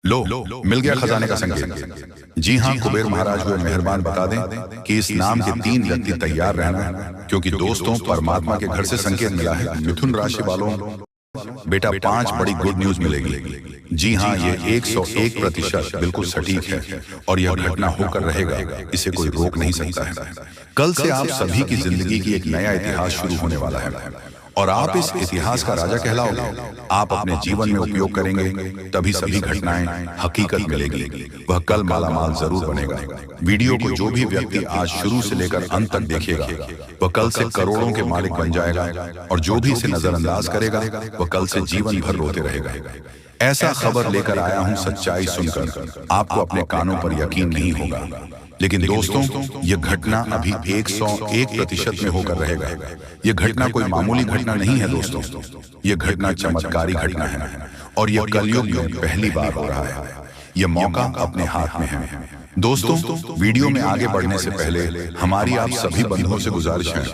लो मिल गया खजाने का संकेत। जी हाँ, कुबेर महाराज हुए मेहरबान, बता दें कि इस नाम के 3 व्यक्ति तैयार रहना, क्योंकि दोस्तों परमात्मा के घर से संकेत मिला है। मिथुन राशि वालों, बेटा 5 बड़ी गुड न्यूज मिलेगी। जी हाँ, ये 101% बिल्कुल सटीक है और यह घटना होकर रहेगा, इसे कोई रोक नहीं सकता है। कल से आप सभी की जिंदगी की एक नया इतिहास शुरू होने वाला है और आप इस इतिहास का राजा कहलाओगे। आप अपने जीवन में उपयोग करेंगे तभी सभी घटनाएं हकीकत मिलेगी। वह कल मालामाल जरूर बनेगा। वीडियो को जो भी व्यक्ति आज शुरू से लेकर अंत तक देखेगा वह कल से करोड़ों के मालिक बन जाएगा और जो भी इसे नजरअंदाज करेगा वह कल से जीवन भर रोते रहेगा। ऐसा खबर लेकर आया हूं, सच्चाई सुनकर आपको अपने कानों पर यकीन नहीं होगा, लेकिन दोस्तों यह घटना अभी 101% में होकर रहेगा। यह घटना कोई मामूली घटना नहीं है दोस्तों, यह घटना चमत्कारी घटना है और यह कलयुग में पहली बार हो रहा है। यह मौका अपने हाथ में है। दोस्तों वीडियो में आगे बढ़ने से पहले हमारी आप सभी बंधुओं से गुजारिश है,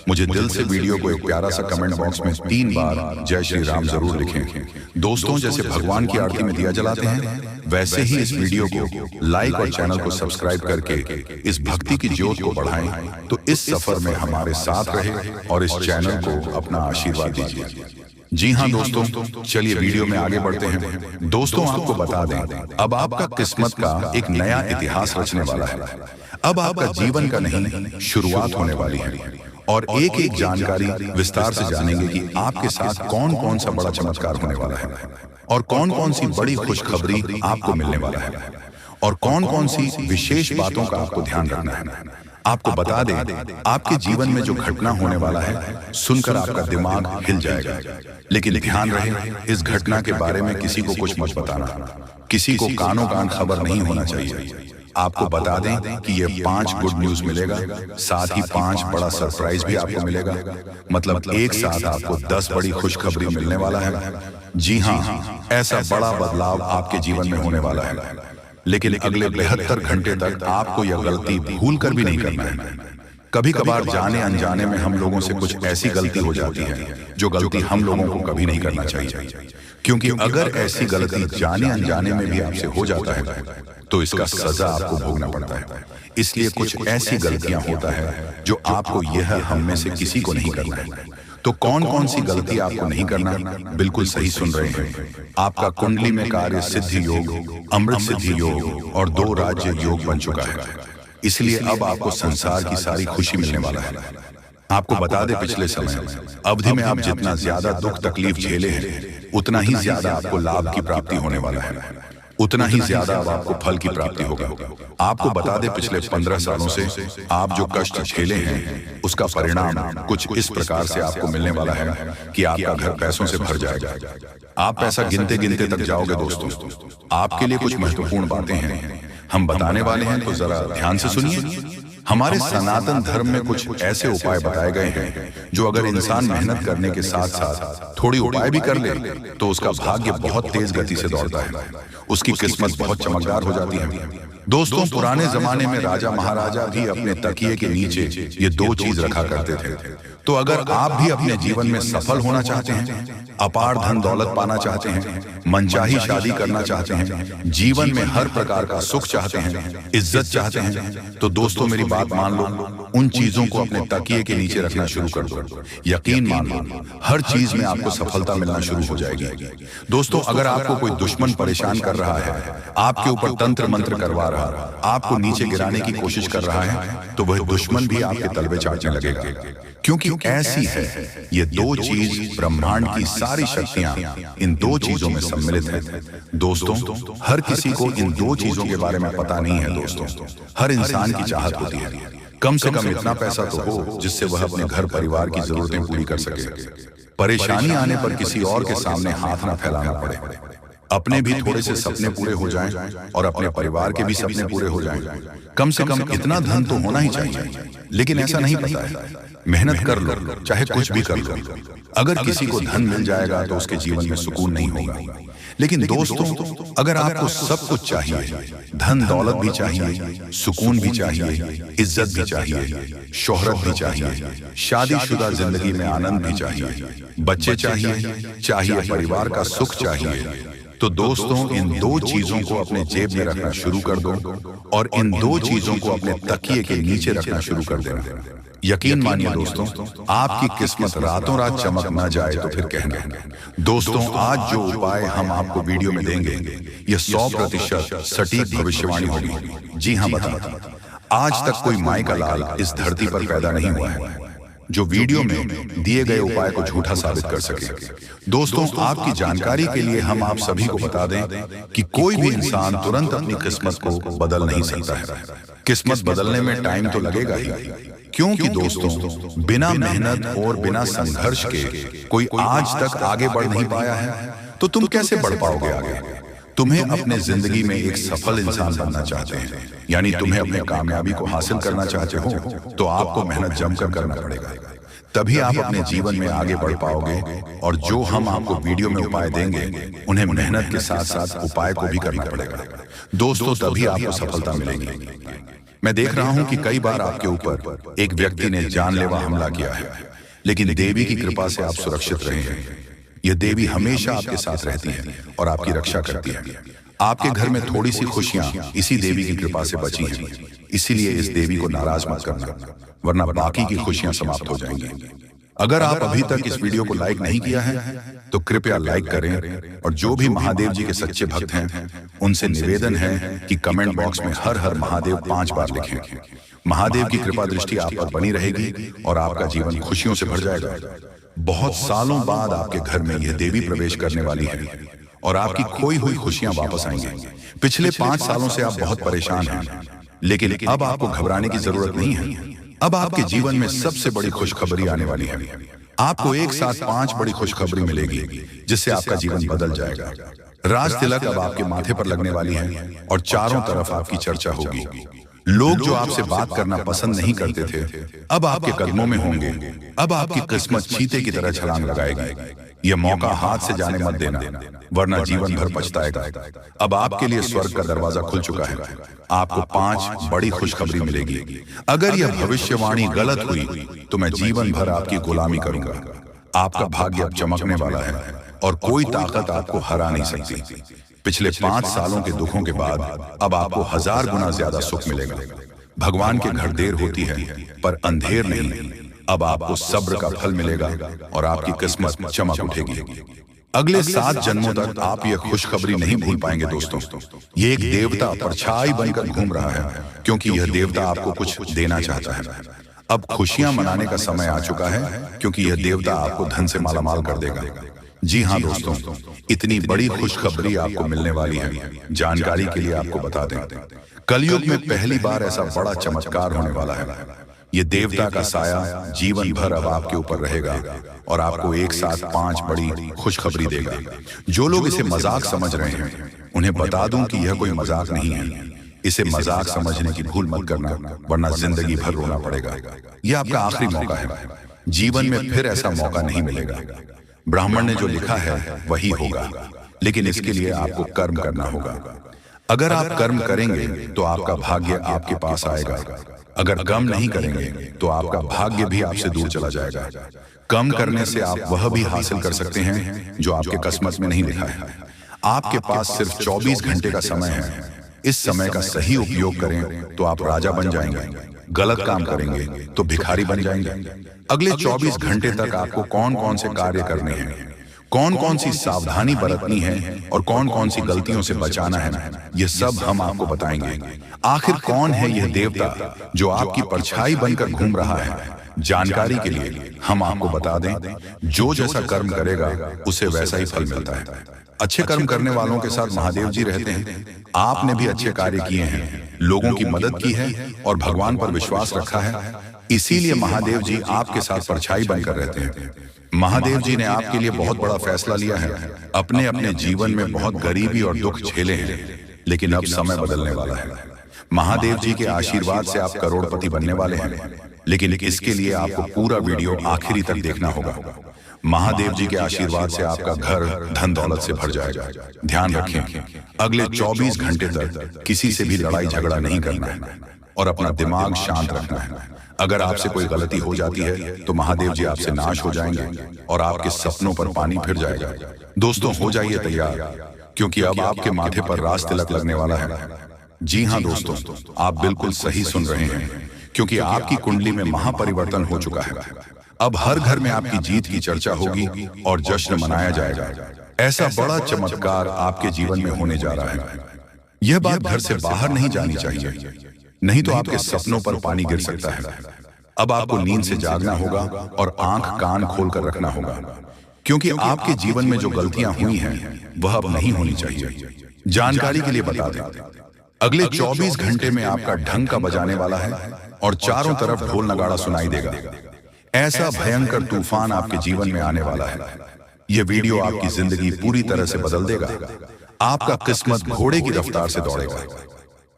मुझे दिल से वीडियो को एक प्यारा सा कमेंट बॉक्स में 3 बार जय श्री राम जरूर लिखें। दोस्तों जैसे भगवान की आरती में दिया जलाते हैं वैसे ही इस वीडियो को लाइक और चैनल को सब्सक्राइब करके इस भक्ति की ज्योत को बढ़ाएं, तो इस सफर में हमारे साथ रहे और इस चैनल को अपना आशीर्वाद दीजिए। जी हाँ दोस्तों, चलिए वीडियो में आगे बढ़ते हैं। दोस्तों आपको बता दें, अब आपका किस्मत का एक नया इतिहास रचने वाला है। अब आपका जीवन का नहीं शुरुआत होने वाली है और एक एक जानकारी विस्तार से जानेंगे कि आपके साथ कौन कौन सा बड़ा चमत्कार होने वाला है और कौन कौन सी बड़ी खुशखबरी आपको मिलने वाला है और कौन कौन सी विशेष बातों का आपको ध्यान रखना है। आपको बता दें, आपके जीवन में जो घटना होने वाला है सुनकर आपका दिमाग हिल जाएगा, लेकिन ध्यान रहे इस घटना के बारे में किसी को कुछ मत बताना, किसी को कानों कान खबर नहीं होना चाहिए। आपको बता दें कि ये 5 गुड न्यूज मिलेगा, साथ ही 5 बड़ा सरप्राइज भी आपको मिलेगा। मतलब एक साथ आपको 10 बड़ी खुशखबरी मिलने वाला है। जी हाँ, ऐसा बड़ा बदलाव आपके जीवन में होने वाला है, लेकिन अगले 72 घंटे तक आपको यह गलती भूल कर भी नहीं करना है। कभी कभार जाने अनजाने में हम लोगों से कुछ ऐसी गलती हो जाती है जो गलती हम लोगों को कभी नहीं करना चाहिए, क्योंकि अगर ऐसी गलती जाने अनजाने में भी आपसे हो जाता है तो इसका सजा आपको भोगना पड़ता है। इसलिए कुछ ऐसी गलतियां होता है जो आपको यह हम में से किसी को नहीं करना है। तो कौन कौन सी गलती आपको नहीं करना, बिल्कुल सही सुन रहे हैं। आपका कुंडली में कार्य सिद्धि योग, अमृत सिद्धि योग और 2 राज्य योग बन चुका है, इसलिए अब आपको संसार की सारी खुशी मिलने वाला है। आपको बता दें, पिछले समय अवधि में आप जितना ज्यादा दुख तकलीफ झेले हैं उतना ही ज्यादा आपको लाभ की प्राप्ति होने वाला है, उतना ही ज्यादा अब आपको फल की प्राप्ति होगा। आपको बता दें, पिछले 15 सालों से आप जो कष्ट झेले हैं उसका परिणाम कुछ इस प्रकार से आपको मिलने वाला है कि आपका घर पैसों से भर जाएगा। आप पैसा गिनते गिनते तक जाओगे। दोस्तों आपके लिए कुछ महत्वपूर्ण बातें हैं, हम बताने वाले हैं, तो जरा ध्यान से सुनिए। हमारे सनातन धर्म में कुछ ऐसे उपाय बताए गए हैं जो अगर इंसान मेहनत करने के साथ साथ थोड़ी उपाय भी कर ले तो उसका भाग्य बहुत तेज गति से दौड़ता है, उसकी किस्मत बहुत चमकदार हो जाती है। दोस्तों पुराने जमाने में राजा महाराजा भी अपने तकिए के नीचे ये 2 चीज रखा करते थे। तो अगर आप भी अपने जीवन में सफल होना चाहते हैं, अपार धन दौलत पाना चाहते हैं, मनचाही शादी करना चाहते हैं, जीवन में हर प्रकार का सुख चाहते हैं, इज्जत चाहते हैं, तो दोस्तों मेरी बात मान लो, उन चीजों को अपने तकिए के नीचे रखना शुरू कर दो। यकीन मान लो हर चीज में आपको सफलता मिलना शुरू हो जाएगी। दोस्तों अगर आपको कोई दुश्मन परेशान कर रहा है, आपके ऊपर तंत्र मंत्र करवा रहा है, आपको नीचे गिराने की कोशिश कर रहा है, तो वह दुश्मन भी आपके तलवे चाटने लगेगा, क्योंकि ऐसी है ये 2 चीज, ब्रह्मांड की सारी शक्तियां इन 2 चीजों में सम्मिलित है। दोस्तों हर किसी को इन 2 चीजों के बारे में पता नहीं है। दोस्तों हर इंसान की चाहत होती है कम से कम इतना पैसा तो हो जिससे वह अपने घर परिवार की जरूरतें पूरी कर सके, परेशानी आने पर किसी और के सामने हाथ ना फैलाना पड़े, अपने भी थोड़े से सपने पूरे हो जाएं और अपने परिवार के भी सपने पूरे हो जाएं। कम से कम इतना धन तो होना ही चाहिए, लेकिन ऐसा नहीं पता है। मेहनत कर लो, चाहे कुछ भी कर लो, अगर किसी को धन मिल जाएगा तो उसके जीवन में सुकून नहीं होगा। लेकिन दोस्तों अगर आपको सब कुछ चाहिए, धन दौलत भी चाहिए, सुकून भी चाहिए, इज्जत भी चाहिए, शोहरत भी चाहिए, शादीशुदा जिंदगी में आनंद भी चाहिए, बच्चे चाहिए, चाहिए परिवार का सुख चाहिए, तो दोस्तों इन दो चीजों को अपने जेब में रखना शुरू कर दो और इन दो चीजों को अपने तकिए के नीचे रखना शुरू कर देना। यकीन मानिए दोस्तों, आपकी किस्मत रातों रात चमक न जाए तो फिर कहना। दोस्तों आज जो उपाय हम आपको वीडियो में देंगे ये 100% सटीक भविष्यवाणी होगी। जी हाँ, बता आज तक कोई माई का लाल इस धरती पर पैदा नहीं हुआ है जो वीडियो में दिए गए उपाय को झूठा साबित कर सके। दोस्तों आपकी जानकारी के लिए हम आप सभी को बता दें कि कोई भी इंसान तुरंत अपनी किस्मत को बदल नहीं सकता है। किस्मत बदलने में टाइम तो लगेगा ही, क्योंकि दोस्तों बिना मेहनत और बिना संघर्ष के कोई आज तक आगे बढ़ नहीं पाया है, तो तुम कैसे बढ़ पाओगे आगे? तुम्हें अपने जिंदगी में एक सफल इंसान बनना चाहते हैं, यानी तुम्हें अपने कामयाबी को हासिल करना चाहते हो, तो आपको मेहनत जमकर करना पड़ेगा। तभी आप अपने जीवन में आगे बढ़ पाओगे। और जो हम आपको वीडियो में उपाय देंगे उन्हें मेहनत के साथ साथ उपाय को भी करना पड़ेगा दोस्तों, तभी आपको सफलता मिलेगी। मैं देख रहा हूं कि कई बार आपके ऊपर एक व्यक्ति ने जानलेवा हमला किया है, लेकिन देवी की कृपा से आप सुरक्षित रहे हैं। यह देवी हमेशा आपके साथ रहती है और आपकी रक्षा करती है। आपके घर में थोड़ी सी खुशियां इसी देवी की कृपा से बची हैं, इसीलिए इस देवी को नाराज मत करना, वरना बाकी की खुशियां समाप्त हो जाएंगी। अगर आप अभी तक इस वीडियो को लाइक नहीं किया है तो कृपया लाइक करें, और जो भी महादेव जी के सच्चे भक्त हैं उनसे निवेदन है कि कमेंट बॉक्स में हर हर महादेव 5 बार लिखें। महादेव की कृपा दृष्टि आप पर बनी रहेगी और आपका जीवन खुशियों से भर जाएगा। बहुत सालों बाद आपके घर में यह देवी प्रवेश करने वाली है और आपकी खोई हुई खुशियां वापस आएंगी। पिछले 5 सालों से आप बहुत परेशान हैं, लेकिन अब आपको घबराने की जरूरत नहीं है। अब आपके जीवन में सबसे बड़ी खुशखबरी आने वाली है। आपको एक साथ 5 बड़ी खुशखबरी मिलेगी जिससे आपका जीवन बदल जाएगा। राज तिलक अब आपके माथे पर लगने वाली है और चारों तरफ आपकी चर्चा होगी। लोग जो आपसे बात करना पसंद नहीं करते थे अब आपके कदमों में होंगे। अब आपकी किस्मत चीते की तरह छलांग लगाएगी। यह मौका हाथ से जाने मत देना, वरना जीवन भर पछताएगा। अब आपके लिए स्वर्ग का दरवाजा खुल चुका है। आपको 5 बड़ी खुशखबरी मिलेगी। अगर यह भविष्यवाणी गलत हुई तो मैं जीवन भर आपकी गुलामी करूंगा। आपका भाग्य अब चमकने वाला है और कोई ताकत आपको हरा नहीं सकती। पिछले 5 सालों के दुखों के बाद अब आपको 1000 गुना ज्यादा सुख मिलेगा। भगवान के घर देर होती है पर अंधेर नहीं। अब आपको सब्र का फल मिलेगा और आपकी किस्मत चमक उठेगी। अगले 7 जन्मों तक आप यह खुशखबरी नहीं भूल पाएंगे दोस्तों। ये एक देवता परछाई बनकर घूम रहा है, क्योंकि यह देवता आपको कुछ देना चाहता है। अब खुशियां मनाने का समय आ चुका है, क्योंकि यह देवता आपको धन से मालामाल कर देगा। जी हाँ दोस्तों, इतनी बड़ी खुशखबरी आपको मिलने वाली है। जानकारी के लिए आपको बता दें, कलयुग में पहली बार ऐसा बड़ा चमत्कार होने वाला है। ये देवता का साया जीवन भर अब आपके ऊपर रहेगा और आपको एक साथ 5 बड़ी खुशखबरी देगा। जो लोग इसे मजाक समझ रहे हैं उन्हें बता दूं कि यह कोई मजाक नहीं है। इसे मजाक समझने की भूल मत करना, वरना जिंदगी भर रोना पड़ेगा। यह आपका आखिरी मौका है। जीवन में फिर ऐसा मौका नहीं मिलेगा। ब्राह्मण ने जो लिखा है वही होगा, लेकिन इसके लिए आपको कर्म करना होगा। अगर आप कर्म करेंगे तो आपका भाग्य आपके पास आएगा। अगर कर्म नहीं करेंगे तो आपका भाग्य भी आपसे दूर चला जाएगा। कर्म करने से आप वह भी हासिल कर सकते हैं जो आपके किस्मत में नहीं लिखा है। आपके पास सिर्फ 24 घंटे का समय है। इस समय का सही उपयोग करें तो आप राजा बन जाएंगे। गलत काम करेंगे तो भिखारी बन जाएंगे। अगले 24 घंटे तक आपको कौन कौन से कार्य करने हैं, कौन कौन सी सावधानी बरतनी है और कौन कौन सी गलतियों से बचाना है, ये सब हम आपको बताएंगे। आखिर कौन है यह देवता जो आपकी परछाई बनकर घूम रहा है? जानकारी के लिए हम आपको बता दें, जो जैसा कर्म करेगा उसे वैसा ही फल मिलता है। अच्छे कर्म करने वालों के साथ महादेव जी रहते हैं। आपने भी अच्छे कार्य किए हैं, लोगों की मदद की है और भगवान पर विश्वास रखा है, इसीलिए महादेव जी आपके साथ परछाई बनकर रहते हैं। महादेव जी ने आपके लिए बहुत बड़ा फैसला लिया है। अपने अपने जीवन में बहुत गरीबी और दुख झेले हैं, लेकिन अब समय बदलने वाला है। महादेव जी के आशीर्वाद से आप करोड़पति बनने वाले हैं, लेकिन इसके लिए आपको पूरा वीडियो आखिरी तक देखना होगा। महादेव जी के आशीर्वाद से आपका घर धन दौलत से भर जाएगा। ध्यान रखें, अगले 24 घंटे तक किसी से भी लड़ाई झगड़ा नहीं करना है और अपना दिमाग शांत रखना है। अगर आपसे कोई गलती हो जाती है तो महादेव जी आपसे नाश हो जाएंगे और आपके सपनों पर पानी फिर जाएगा। दोस्तों हो जाइए तैयार, क्योंकि अब आपके माथे पर राज तिलक लगने वाला है। जी हाँ दोस्तों, आप बिल्कुल सही सुन रहे हैं, क्योंकि आपकी कुंडली में महापरिवर्तन हो चुका है। अब हर घर में आपकी जीत की चर्चा होगी और जश्न मनाया जाएगा। ऐसा बड़ा चमत्कार आपके जीवन में होने जा रहा है। यह बात घर से बाहर नहीं जानी चाहिए, नहीं तो आपके सपनों पर पानी गिर सकता है। अब आपको नींद से जागना होगा और आंख कान खोलकर रखना होगा, क्योंकि आपके जीवन में जो गलतियां हुई हैं वह अब नहीं होनी चाहिए। जानकारी के लिए बता दें, अगले 24 घंटे में आपका ढंग का बजाने वाला है और चारों तरफ ढोल नगाड़ा सुनाई देगा। ऐसा भयंकर तूफान आपके जीवन में आने वाला है। यह वीडियो आपकी जिंदगी पूरी तरह से बदल देगा। आपका किस्मत घोड़े की रफ्तार से दौड़ेगा।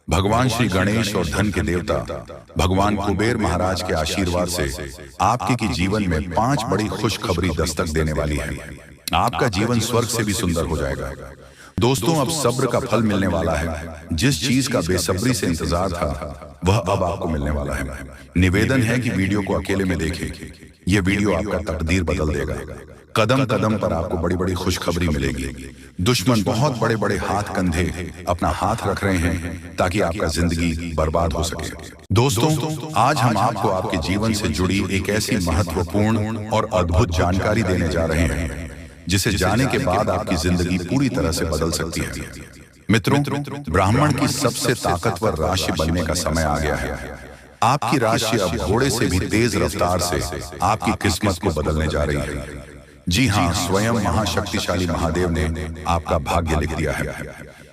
भगवान श्री गणेश और धन के देवता भगवान कुबेर महाराज के आशीर्वाद से आपके की जीवन में 5 बड़ी खुशखबरी दस्तक देने वाली है। आपका जीवन स्वर्ग से भी सुंदर हो जाएगा। दोस्तों, अब सब्र का फल मिलने वाला है। जिस चीज का बेसब्री से इंतजार था वह अब आपको मिलने वाला है। निवेदन है कि वीडियो को अकेले में देखें। यह वीडियो आपका तकदीर बदल देगा। कदम कदम पर आपको बड़ी बड़ी खुशखबरी मिलेगी। दुश्मन बहुत बड़े बड़े हाथ कंधे अपना हाथ रख रहे हैं ताकि आपका जिंदगी बर्बाद हो सके। दोस्तों, आज हम आपको आपके जीवन से जुड़ी एक ऐसी महत्वपूर्ण और अद्भुत जानकारी देने जा रहे हैं जिसे जाने के बाद आपकी जिंदगी पूरी तरह से बदल सकती है। मित्रों, ब्राह्मण की सबसे ताकतवर राशि बनने का समय आ गया है। आपकी राशि अब घोड़े से भी तेज रफ्तार से आपकी किस्मत को बदलने जा रही है। जी हाँ, स्वयं महाशक्तिशाली महादेव ने आपका भाग्य लिख दिया है।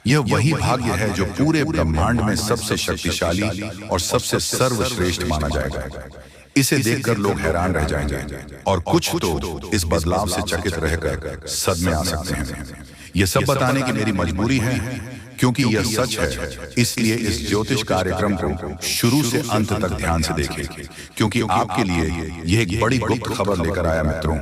यह वही भाग्य है जो पूरे ब्रह्मांड में सबसे शक्तिशाली और सबसे सर्वश्रेष्ठ माना जाएगा। इसे देखकर लोग हैरान रह जाएंगे और कुछ तो इस बदलाव से चकित रहकर सदमे आ सकते हैं। यह सब बताने की मेरी मजबूरी है, क्योंकि यह सच है। इसलिए इस ज्योतिष कार्यक्रम को शुरू से अंत तक ध्यान से देखें, क्योंकि आपके लिए यह एक बड़ी गुप्त खबर लेकर आया। मित्रों,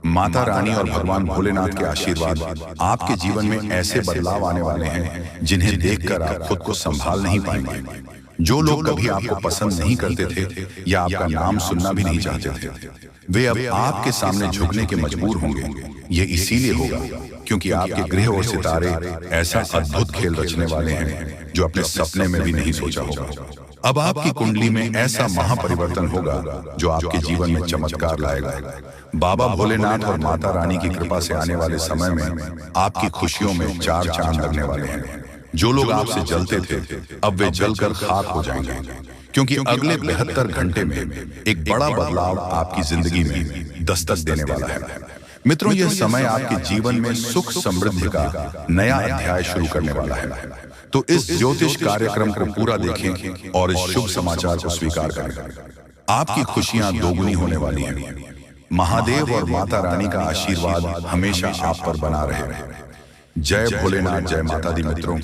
माता रानी और भगवान भोलेनाथ के आशीर्वाद आपके जीवन में ऐसे बदलाव आने वाले हैं जिन्हें देखकर आप खुद को संभाल नहीं पाएंगे। जो लोग कभी आपको पसंद नहीं करते थे या आपका नाम सुनना भी नहीं चाहते थे, वे अब आपके सामने झुकने के मजबूर होंगे। ये इसीलिए होगा क्योंकि आपके ग्रह और सितारे ऐसा अद्भुत खेल रचने वाले हैं जो अपने सपने में भी नहीं सोचा होगा। अब आपकी कुंडली में ऐसा महापरिवर्तन होगा जो आपके जीवन में चमत्कार लाएगा। बाबा भोलेनाथ और माता रानी की कृपा से आने वाले समय में आपकी खुशियों में 4 चांद लगने वाले हैं। जो लोग आपसे जलते थे अब वे जलकर खाक हो जाएंगे, क्योंकि अगले 72 घंटे में एक बड़ा बदलाव आपकी जिंदगी में दस्तक देने वाला है। मित्रों, यह समय आपके जीवन में सुख समृद्धि का नया अध्याय शुरू करने वाला है। तो इस ज्योतिष कार्यक्रम को पूरा देखें और इस शुभ समाचार को स्वीकार करें। आपकी खुशियां दोगुनी होने वाली हैं। महादेव और माता रानी का आशीर्वाद हमेशा आप पर बना रहे। जय भोलेनाथ, जय माता दी। मित्रों,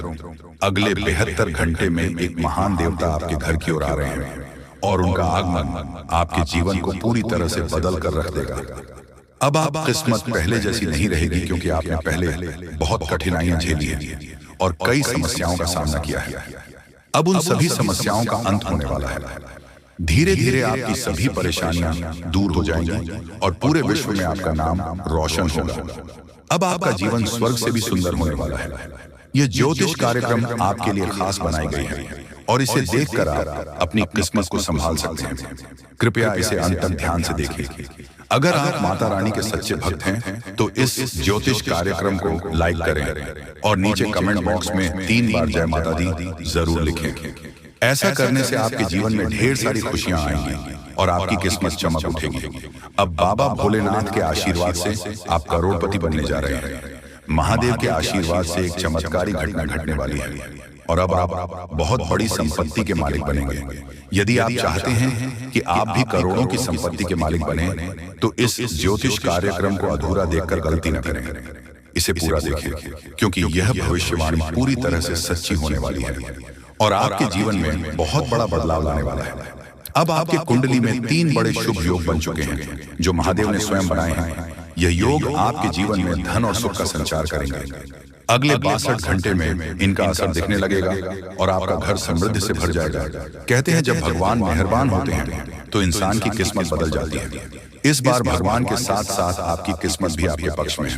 अगले 72 घंटे में एक महान देवता आपके घर की ओर आ रहे हैं और उनका आगमन आपके जीवन को पूरी तरह से बदल कर रख देगा। अब आप किस्मत पहले जैसी नहीं रहेगी, क्योंकि आपने पहले बहुत कठिनाइयां झेली हैं और कई समस्याओं का सामना किया है। अब उन सभी समस्याओं का अंत होने वाला है। धीरे धीरे आपकी सभी परेशानियां दूर हो जाएंगी और पूरे विश्व में आपका नाम रोशन होगा। अब आपका जीवन स्वर्ग से भी सुंदर होने वाला है। यह ज्योतिष कार्यक्रम आपके लिए खास बनाई गई है और इसे देखकर आप अपनी किस्मत को संभाल सकते हैं। कृपया इसे अंत तक ध्यान से देखिए। अगर आप माता रानी के सच्चे भक्त हैं तो इस ज्योतिष कार्यक्रम को लाइक करें और नीचे कमेंट बॉक्स में 3 बार जय माता दी जरूर लिखें। ऐसा करने से आपके जीवन में ढेर सारी खुशियां आएंगी और आपकी किस्मत चमक उठेगी। अब बाबा भोलेनाथ के आशीर्वाद से आप करोड़पति बनने जा रहे हैं। महादेव के आशीर्वाद से एक चमत्कारी घटना घटने वाली है और अब आप बहुत बड़ी संपत्ति के मालिक बनेंगे। यदि आप चाहते हैं कि आप भी करोड़ों की संपत्ति के मालिक बने तो इस ज्योतिष कार्यक्रम को अधूरा देखकर गलती न करें। इसे पूरा देखें, क्योंकि यह भविष्यवाणी पूरी तरह से सच्ची होने वाली है और आपके जीवन में बहुत बड़ा बदलाव लाने वाला है। अब आपके कुंडली में 3 बड़े शुभ योग बन चुके हैं जो महादेव ने स्वयं बनाए हैं। यह योग आपके जीवन में धन और सुख का संचार करेंगे। अगले 62 घंटे में इनका असर दिखने लगेगा और आपका घर समृद्धि से भर जाएगा। कहते हैं जब भगवान मेहरबान होते हैं तो इंसान की किस्मत बदल जाती है। इस बार भगवान के साथ साथ आपकी किस्मत भी आपके पक्ष में है।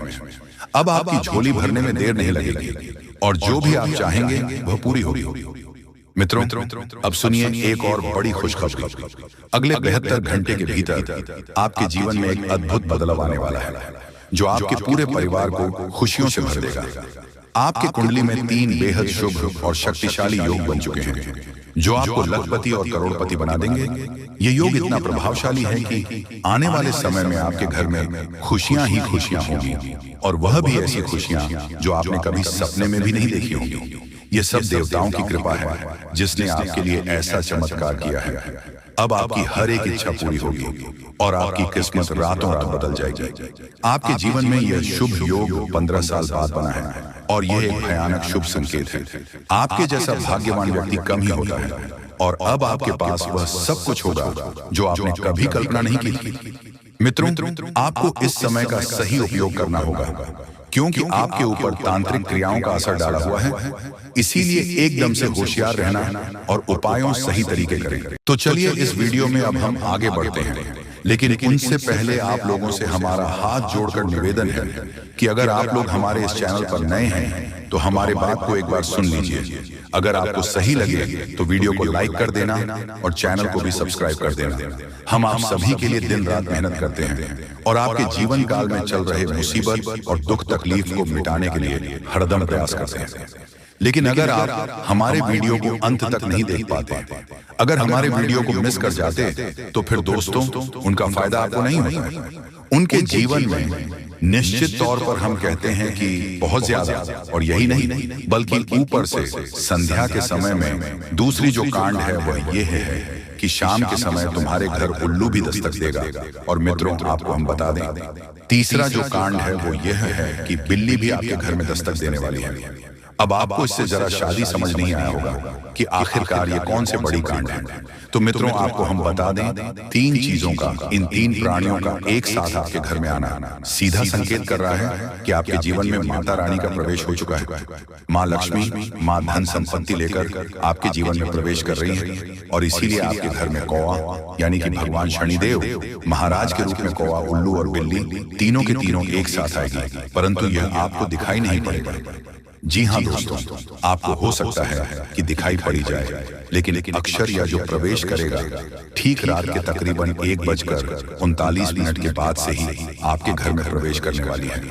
अब आपकी झोली भरने में देर नहीं लगेगी और जो भी आप चाहेंगे वह पूरी होगी। मित्रों, अब सुनिए एक और बड़ी खुशखबरी। अगले 72 घंटे के भीतर आपके जीवन में एक अद्भुत बदलाव आने वाला है जो आपके पूरे परिवार को खुशियों से भर देगा। आपके कुंडली में 3 बेहद शुभ और शक्तिशाली योग बन चुके हैं जो आपको लखपति और करोड़पति बना देंगे। ये योग इतना प्रभावशाली है कि आने वाले समय में आपके घर में खुशियां ही खुशियां होंगी, और वह भी ऐसी खुशियां जो आपने कभी सपने में भी नहीं देखी होंगी। ये सब देवताओं की कृपा है जिसने आपके लिए ऐसा चमत्कार किया है। अब आपकी हर एक इच्छा पूरी होगी और आपकी किस्मत रातों रात बदल जाएगी। आपके जीवन में यह शुभ योग 15 साल बाद बना है और यह एक भयानक शुभ संकेत है। आपके जैसा भाग्यवान व्यक्ति कम ही होता है और अब आपके पास वह सब कुछ होगा जो आपने कभी कल्पना नहीं की थी। मित्रों, आपको इस समय का सही उपयोग करना होगा क्योंकि आपके ऊपर तांत्रिक क्रियाओं का असर डाला हुआ है। इसीलिए एकदम से होशियार रहना और उपायों सही तरीके करें। तो चलिए इस वीडियो में अब हम आगे बढ़ते हैं, लेकिन उनसे पहले आप लोगों से हमारा हाथ जोड़कर निवेदन है कि अगर आप लोग हमारे इस चैनल पर नए हैं तो हमारे बात को एक बार सुन लीजिए। अगर आपको सही लगे तो वीडियो को लाइक कर देना और चैनल को भी सब्सक्राइब कर देना। हम आप सभी के लिए दिन रात मेहनत करते हैं और आपके जीवन काल में चल रहे मुसीबत और दुख तकलीफ को मिटाने के लिए हरदम प्रयास करते हैं। लेकिन अगर आप हमारे वीडियो को अंत तक नहीं देख पाते, अगर हमारे वीडियो को मिस कर जाते तो फिर दोस्तों उनका फायदा आपको नहीं होता। उनके जीवन में निश्चित तौर पर हम कहते हैं कि बहुत ज्यादा, और यही नहीं बल्कि ऊपर से संध्या के समय में दूसरी जो कांड है वह ये है कि शाम के समय तुम्हारे घर उल्लू भी दस्तक देगा। और मित्रों, आपको हम बता दें तीसरा जो कांड है वो यह है कि बिल्ली भी आपके घर में दस्तक देने वाली है। अब आपको इससे जरा शादी समझ नहीं आया होगा कि आखिरकार ये कौन से बड़ी कांड है। तो मित्रों, आपको हम बता दें 3 चीजों का, इन 3 प्राणियों का एक साथ आपके घर में आना सीधा संकेत कर रहा है कि आपके जीवन में माता रानी का प्रवेश हो चुका है। माँ लक्ष्मी, माँ धन संपत्ति लेकर आपके जीवन में प्रवेश कर रही है और इसीलिए आपके घर में कौवा यानी कि भगवान शनिदेव महाराज के रूप में कौवा, उल्लू और बिल्ली तीनों के तीनों एक साथ आएगी, परंतु यह आपको दिखाई नहीं पड़ेगा। जी हाँ दोस्तों, आपको हो सकता है कि दिखाई पड़ी जाए, लेकिन अक्षर या जो प्रवेश करेगा ठीक रात के तकरीबन 1:39 के बाद से ही आपके घर में प्रवेश करने वाली है।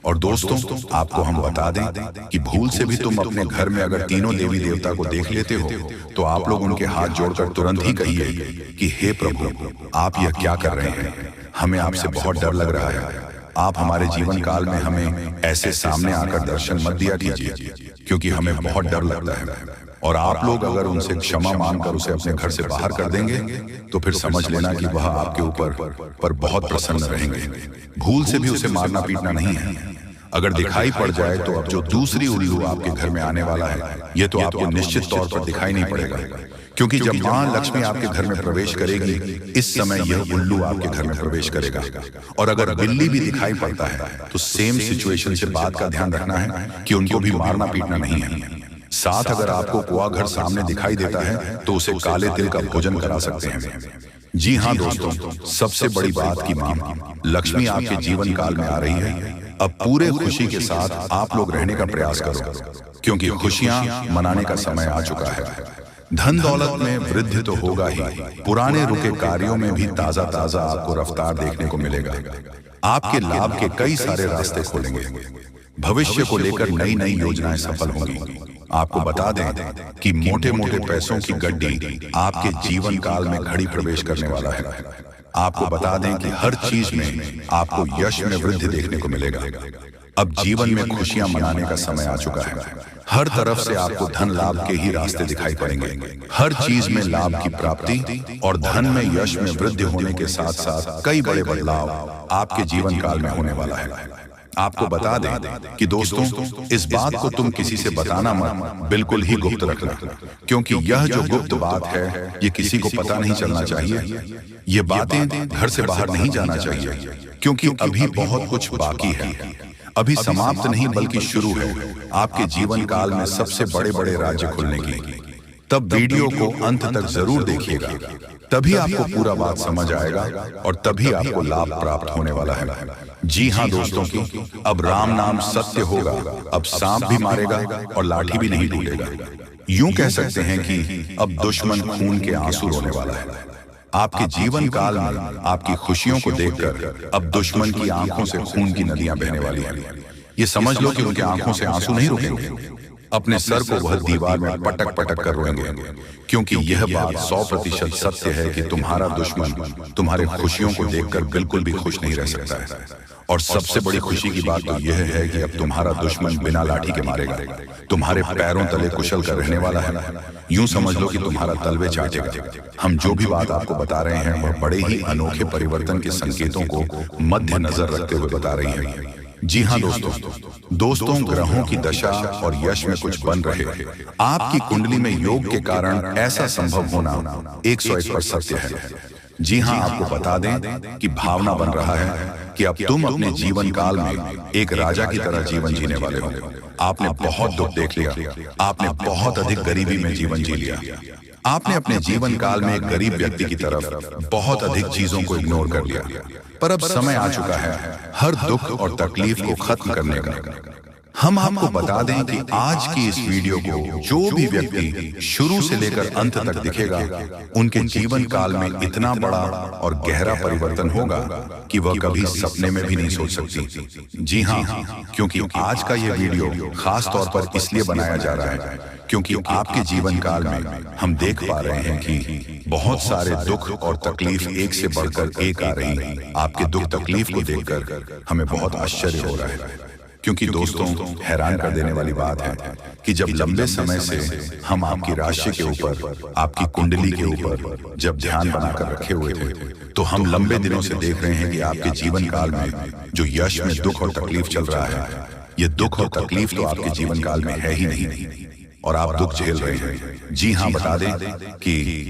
और दोस्तों, आपको हम बता दें कि भूल से भी तुम अपने घर में अगर तीनों देवी देवता को देख लेते हो तो आप लोग उनके हाथ जोड़कर तुरंत ही कहिए कि हे प्रभु, आप यह क्या कर रहे हैं? हमें आपसे बहुत डर लग रहा है। आप हमारे जीवन काल में हमें ऐसे सामने आकर दर्शन मत दिया कीजिए क्योंकि हमें बहुत डर लगता है। और आप लोग अगर उनसे क्षमा मांगकर उसे अपने घर से बाहर कर देंगे तो फिर समझ लेना कि वह आपके ऊपर बहुत प्रसन्न रहेंगे। भूल से भी उसे मारना पीटना नहीं है। अगर दिखाई पड़ जाए तो अब जो दूसरी उल्लू आपके घर में आने वाला है ये तो आपको निश्चित तौर पर दिखाई नहीं पड़ेगा, क्योंकि जब मां लक्ष्मी आपके घर में प्रवेश करेगी इस समय यह उल्लू आपके घर में प्रवेश करेगा। और अगर बिल्ली भी दिखाई पड़ता है तो सेम सिचुएशन से बात का ध्यान रखना है कि उनको भी मारना पीटना नहीं है। साथ अगर आपको कुआं घर सामने दिखाई देता है तो उसे काले तिल का भोजन करा सकते हैं। जी हाँ दोस्तों, सबसे बड़ी बात की मां लक्ष्मी आपके जीवन काल में आ रही है। अब पूरे खुशी के साथ आप लोग रहने का प्रयास करो क्योंकि खुशियां मनाने का समय आ चुका है। धन दौलत में वृद्धि तो होगा ही, पुराने रुके कार्यों में भी ताजा ताजा आपको रफ्तार देखने को मिलेगा। आपके लाभ के कई सारे रास्ते खोलेंगे। भविष्य को लेकर नई नई योजनाएं सफल होंगी। आपको बता दें कि मोटे मोटे पैसों की गड्डी आपके जीवन काल में घड़ी प्रवेश करने वाला है। आपको बता दें कि हर चीज में आपको यश में वृद्धि देखने को मिलेगा। अब जीवन में खुशियां मनाने का समय आ चुका है। हर तरफ से आपको धन लाभ के ही रास्ते दिखाई पड़ेंगे। हर चीज में लाभ की प्राप्ति और धन में यश में वृद्धि होने के साथ साथ कई बड़े बदलाव आपके जीवन काल में होने वाला है। आपको बता दें कि दोस्तों, इस बात को तुम किसी से बताना मत, बिल्कुल ही गुप्त रखना, क्योंकि यह जो गुप्त बात है ये किसी को पता नहीं चलना चाहिए। ये बातें घर से बाहर नहीं जाना चाहिए क्योंकि अभी बहुत कुछ बाकी है। अभी समाप्त नहीं बल्कि शुरू है आपके जीवन काल में सबसे बड़े बड़े राज्य खुलने की। तब वीडियो को अंत तक जरूर देखिएगा, तभी आपको पूरा बात समझ आएगा और तभी आपको लाभ प्राप्त होने वाला है। जी हाँ दोस्तों की, अब राम नाम सत्य होगा, अब सांप भी मारेगा और लाठी भी नहीं टूटेगा। यूं कह सकते हैं कि अब दुश्मन खून के आंसू रोने वाला है। आपके जीवन काल में आपकी खुशियों को देखकर अब दुश्मन की आंखों से खून की नदियां बहने वाली हैं। ये समझ लो कि उनके आंखों से आंसू नहीं रुकेंगे। अपने सर को वह दीवार में पटक पटक कर रोएंगे, क्योंकि यह बात 100% सत्य है कि तुम्हारा दुश्मन तुम्हारे खुशियों को देखकर बिल्कुल भी खुश नहीं रह सकता है। और सबसे बड़ी खुशी की बात तो यह है कि अब तुम्हारा दुश्मन बिना लाठी के मारेगा, तुम्हारे पैरों तले कुशल कर रहने वाला है। यूं समझ लो कि तुम्हारा तलवे चाटेगा। हम जो भी बात आपको बता रहे हैं वह बड़े ही अनोखे परिवर्तन के संकेतों को मद्देनजर रखते हुए बता रही है। जी हाँ दोस्तों, ग्रहों की दशा और यश में कुछ बन रहे, आपकी कुंडली में योग के कारण ऐसा संभव होना 101% सत्य है। जी हाँ, आपको बता दें कि भावना बन रहा है कि अब तुम अपने जीवन काल में एक राजा की तरह जीवन जीने वाले हो। आपने बहुत दुख देख लिया, आपने बहुत अधिक गरीबी में जीवन जी लिया, आपने अपने जीवन काल में एक गरीब व्यक्ति की तरफ बहुत अधिक चीजों को इग्नोर कर लिया। पर अब समय आ चुका है हर दुख और तकलीफ को खत्म करने का। हम आपको बता दें कि आज की इस वीडियो को जो भी व्यक्ति शुरू से लेकर अंत तक दिखेगा, उनके जीवन काल में इतना बड़ा और गहरा परिवर्तन होगा कि वह कभी सपने में भी नहीं सोच सकती। जी हाँ, क्योंकि आज का यह वीडियो खास तौर पर इसलिए बनाया जा रहा है क्योंकि आपके जीवन काल में हम देख पा रहे हैं कि बहुत सारे दुख और तकलीफ एक से बढ़कर एक आ रही है। आपके दुख तकलीफ को देखकर हमें बहुत आश्चर्य हो रहा है, क्योंकि दोस्तों हैरान कर देने वाली बात है कि जब लंबे समय से हम आपकी राशि के ऊपर, आपकी कुंडली के ऊपर जब ध्यान बनाकर रखे हुए थे, तो हम लंबे दिनों से देख रहे हैं कि आपके जीवन काल में जो यश में दुख और तकलीफ चल रहा है, ये दुख और तकलीफ तो आपके जीवन काल में है ही नहीं और आप दुख झेल रहे हैं। जी हाँ, बता दें कि